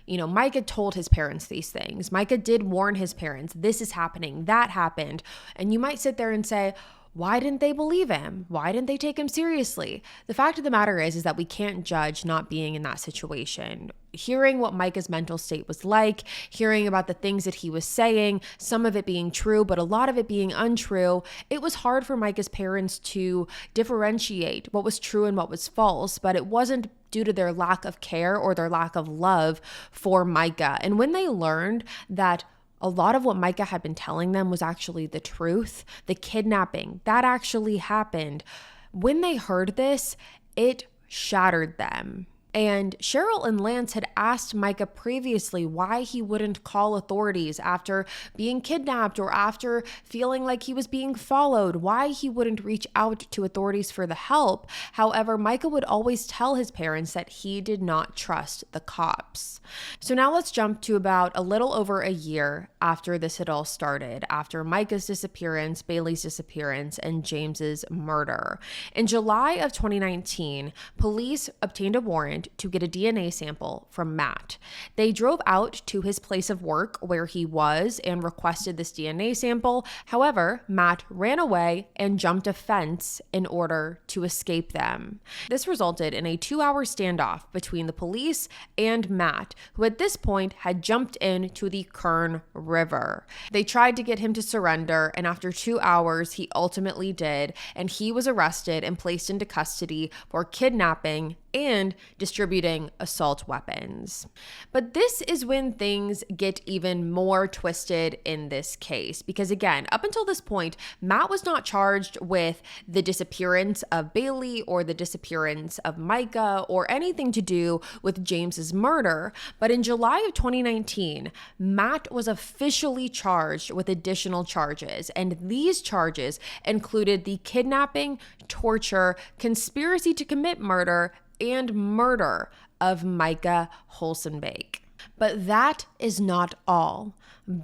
Micah told his parents these things. Micah did warn his parents, this is happening, that happened. And you might sit there and say, why didn't they believe him? Why didn't they take him seriously? The fact of the matter is that we can't judge not being in that situation. Hearing what Micah's mental state was like, hearing about the things that he was saying, some of it being true, but a lot of it being untrue, it was hard for Micah's parents to differentiate what was true and what was false, but it wasn't due to their lack of care or their lack of love for Micah. And when they learned that a lot of what Micah had been telling them was actually the truth, the kidnapping, that actually happened, when they heard this, it shattered them. And Cheryl and Lance had asked Micah previously why he wouldn't call authorities after being kidnapped or after feeling like he was being followed, why he wouldn't reach out to authorities for the help. However, Micah would always tell his parents that he did not trust the cops. So now let's jump to about a little over a year after this had all started, after Micah's disappearance, Bailey's disappearance, and James's murder. In July of 2019, police obtained a warrant to get a DNA sample from Matt. They drove out to his place of work where he was and requested this DNA sample. However, Matt ran away and jumped a fence in order to escape them. This resulted in a 2-hour standoff between the police and Matt, who at this point had jumped into the Kern River. They tried to get him to surrender, and after 2 hours, he ultimately did, and he was arrested and placed into custody for kidnapping and distributing assault weapons. But this is when things get even more twisted in this case, because again, up until this point, Matt was not charged with the disappearance of Bailey or the disappearance of Micah or anything to do with James's murder. But in July of 2019, Matt was officially charged with additional charges, and these charges included the kidnapping, torture, conspiracy to commit murder, and murder of Micah Holsenbake. But that is not all.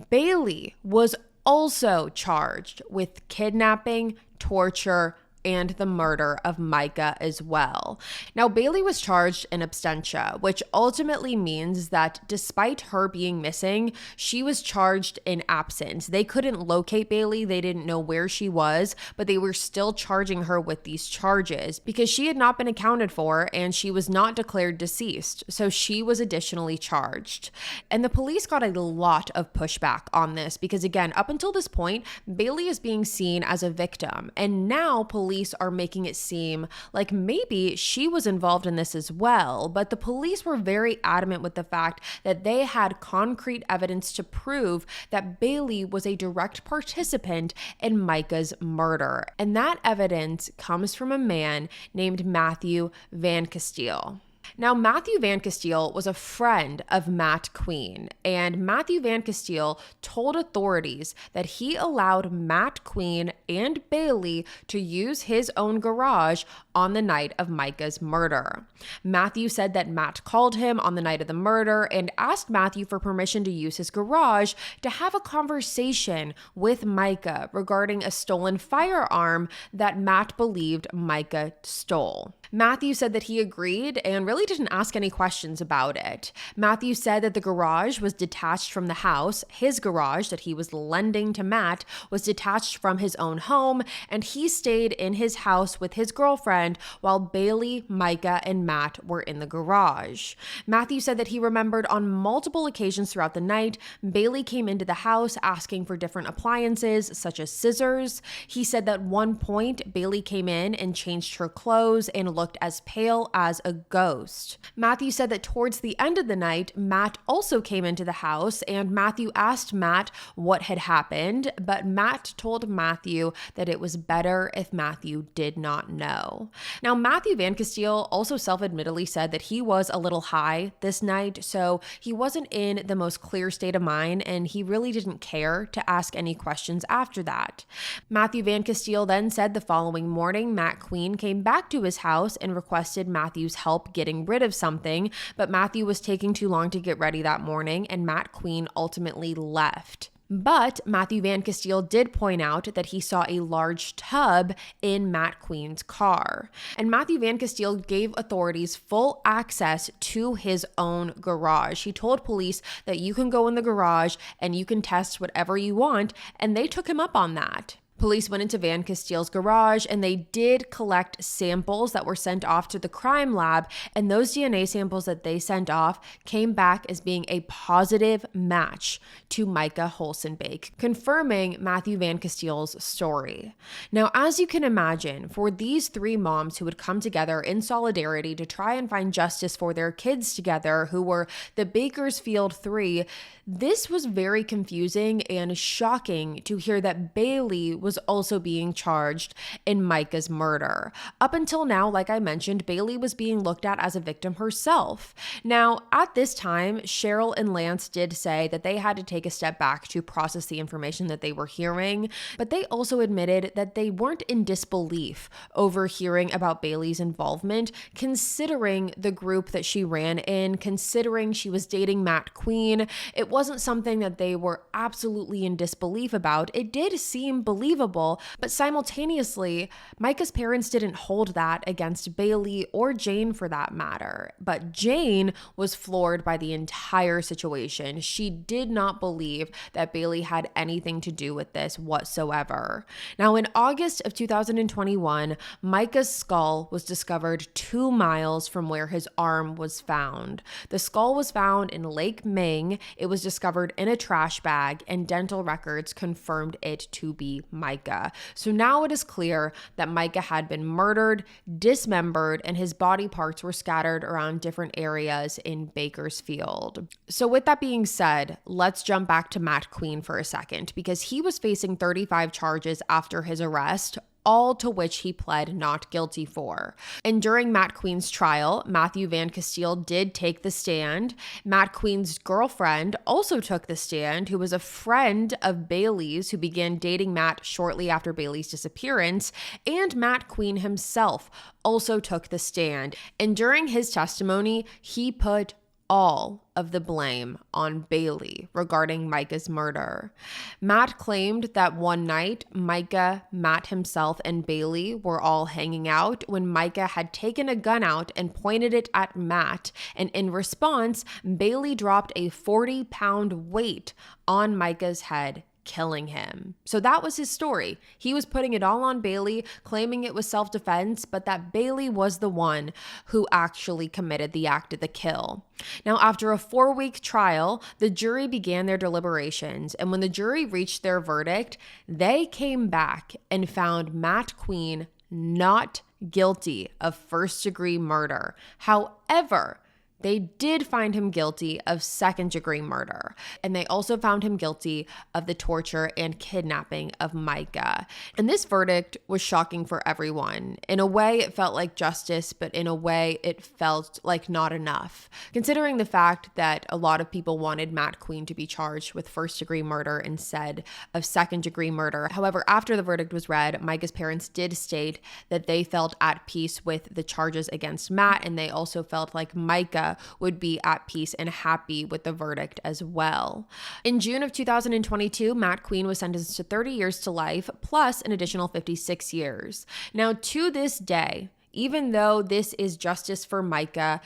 Bailey was also charged with kidnapping, torture, and the murder of Micah as well. Now, Bailey was charged in absentia, which ultimately means that despite her being missing, she was charged in absence. They couldn't locate Bailey. They didn't know where she was, but they were still charging her with these charges because she had not been accounted for and she was not declared deceased. So she was additionally charged. And the police got a lot of pushback on this because, again, up until this point, Bailey is being seen as a victim. And now police are making it seem like maybe she was involved in this as well. But the police were very adamant with the fact that they had concrete evidence to prove that Bailey was a direct participant in Micah's murder. And that evidence comes from a man named Matthew Van Castile. Now, Matthew Van Castile was a friend of Matt Queen, and Matthew Van Castile told authorities that he allowed Matt Queen and Bailey to use his own garage on the night of Micah's murder. Matthew said that Matt called him on the night of the murder and asked Matthew for permission to use his garage to have a conversation with Micah regarding a stolen firearm that Matt believed Micah stole. Matthew said that he agreed and really didn't ask any questions about it. Matthew said that the garage was detached from the house. His garage that he was lending to Matt was detached from his own home, and he stayed in his house with his girlfriend while Bailey, Micah, and Matt were in the garage. Matthew said that he remembered on multiple occasions throughout the night, Bailey came into the house asking for different appliances, such as scissors. He said that one point, Bailey came in and changed her clothes and looked as pale as a ghost. Matthew said that towards the end of the night, Matt also came into the house, and Matthew asked Matt what had happened, but Matt told Matthew that it was better if Matthew did not know. Now, Matthew Van Castile also self-admittedly said that he was a little high this night, so he wasn't in the most clear state of mind, and he really didn't care to ask any questions after that. Matthew Van Castile then said the following morning, Matt Queen came back to his house and requested Matthew's help getting rid of something, but Matthew was taking too long to get ready that morning, and Matt Queen ultimately left. But Matthew Van Castile did point out that he saw a large tub in Matt Queen's car. And Matthew Van Castile gave authorities full access to his own garage. He told police that you can go in the garage and you can test whatever you want, and they took him up on that. Police went into Van Castile's garage and they did collect samples that were sent off to the crime lab, and those DNA samples that they sent off came back as being a positive match to Micah Holsenbake, confirming Matthew Van Castile's story. Now, as you can imagine, for these three moms who had come together in solidarity to try and find justice for their kids together, who were the Bakersfield Three, this was very confusing and shocking to hear that Bailey was also being charged in Micah's murder. Up until now, like I mentioned, Bailey was being looked at as a victim herself. Now, at this time, Cheryl and Lance did say that they had to take a step back to process the information that they were hearing, but they also admitted that they weren't in disbelief over hearing about Bailey's involvement, considering the group that she ran in, considering she was dating Matt Queen. It wasn't something that they were absolutely in disbelief about. It did seem believable, but simultaneously, Micah's parents didn't hold that against Bailey or Jane for that matter. But Jane was floored by the entire situation. She did not believe that Bailey had anything to do with this whatsoever. Now, in August of 2021, Micah's skull was discovered 2 miles from where his arm was found. The skull was found in Lake Ming. It was discovered in a trash bag, and dental records confirmed it to be Micah. So now it is clear that Micah had been murdered, dismembered, and his body parts were scattered around different areas in Bakersfield. So with that being said, let's jump back to Matt Queen for a second, because he was facing 35 charges after his arrest, all to which he pled not guilty for. And during Matt Queen's trial, Matthew Van Castile did take the stand. Matt Queen's girlfriend also took the stand, who was a friend of Bailey's who began dating Matt shortly after Bailey's disappearance, and Matt Queen himself also took the stand. And during his testimony, he put all of the blame on Bailey regarding Micah's murder. Matt claimed that one night, Micah, Matt himself, and Bailey were all hanging out when Micah had taken a gun out and pointed it at Matt, and in response, Bailey dropped a 40-pound weight on Micah's head, killing him. So that was his story. He was putting it all on Bailey, claiming it was self-defense, but that Bailey was the one who actually committed the act of the kill. Now, after a 4-week trial, the jury began their deliberations, and when the jury reached their verdict, they came back and found Matt Queen not guilty of first-degree murder. However, they did find him guilty of second-degree murder, and they also found him guilty of the torture and kidnapping of Micah. And this verdict was shocking for everyone. In a way, it felt like justice, but in a way, it felt like not enough, considering the fact that a lot of people wanted Matt Queen to be charged with first-degree murder instead of second-degree murder. However, after the verdict was read, Micah's parents did state that they felt at peace with the charges against Matt, and they also felt like Micah would be at peace and happy with the verdict as well. In June of 2022, Matt Queen was sentenced to 30 years to life, plus an additional 56 years. Now, to this day, even though this is justice for Micah,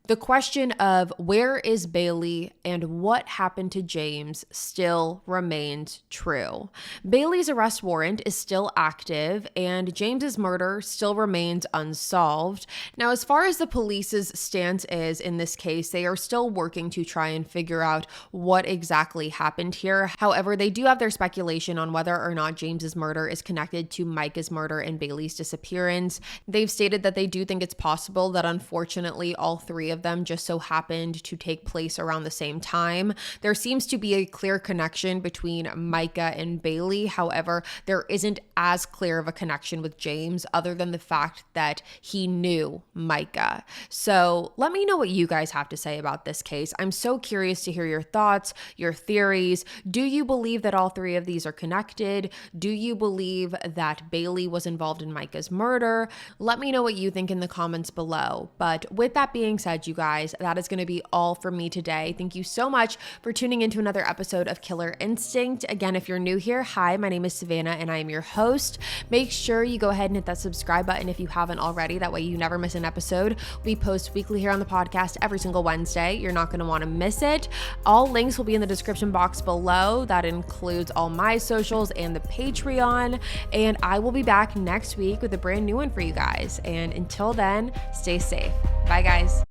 the question of where is Bailey and what happened to James still remains true. Bailey's arrest warrant is still active, and James's murder still remains unsolved. Now, as far as the police's stance is in this case, they are still working to try and figure out what exactly happened here. However, they do have their speculation on whether or not James's murder is connected to Micah's murder and Bailey's disappearance. They've stated that they do think it's possible that unfortunately all three of them just so happened to take place around the same time. There seems to be a clear connection between Micah and Bailey. However, there isn't as clear of a connection with James other than the fact that he knew Micah. So let me know what you guys have to say about this case. I'm so curious to hear your thoughts, your theories. Do you believe that all three of these are connected? Do you believe that Bailey was involved in Micah's murder? Let me know what you think in the comments below. But with that being said, you guys, that is going to be all for me today. Thank you so much for tuning into another episode of Killer Instinct. Again, if you're new here, hi, my name is Savannah and I am your host. Make sure you go ahead and hit that subscribe button if you haven't already. That way you never miss an episode. We post weekly here on the podcast every single Wednesday. You're not going to want to miss it. All links will be in the description box below. That includes all my socials and the Patreon. And I will be back next week with a brand new one for you guys. And until then, stay safe. Bye, guys.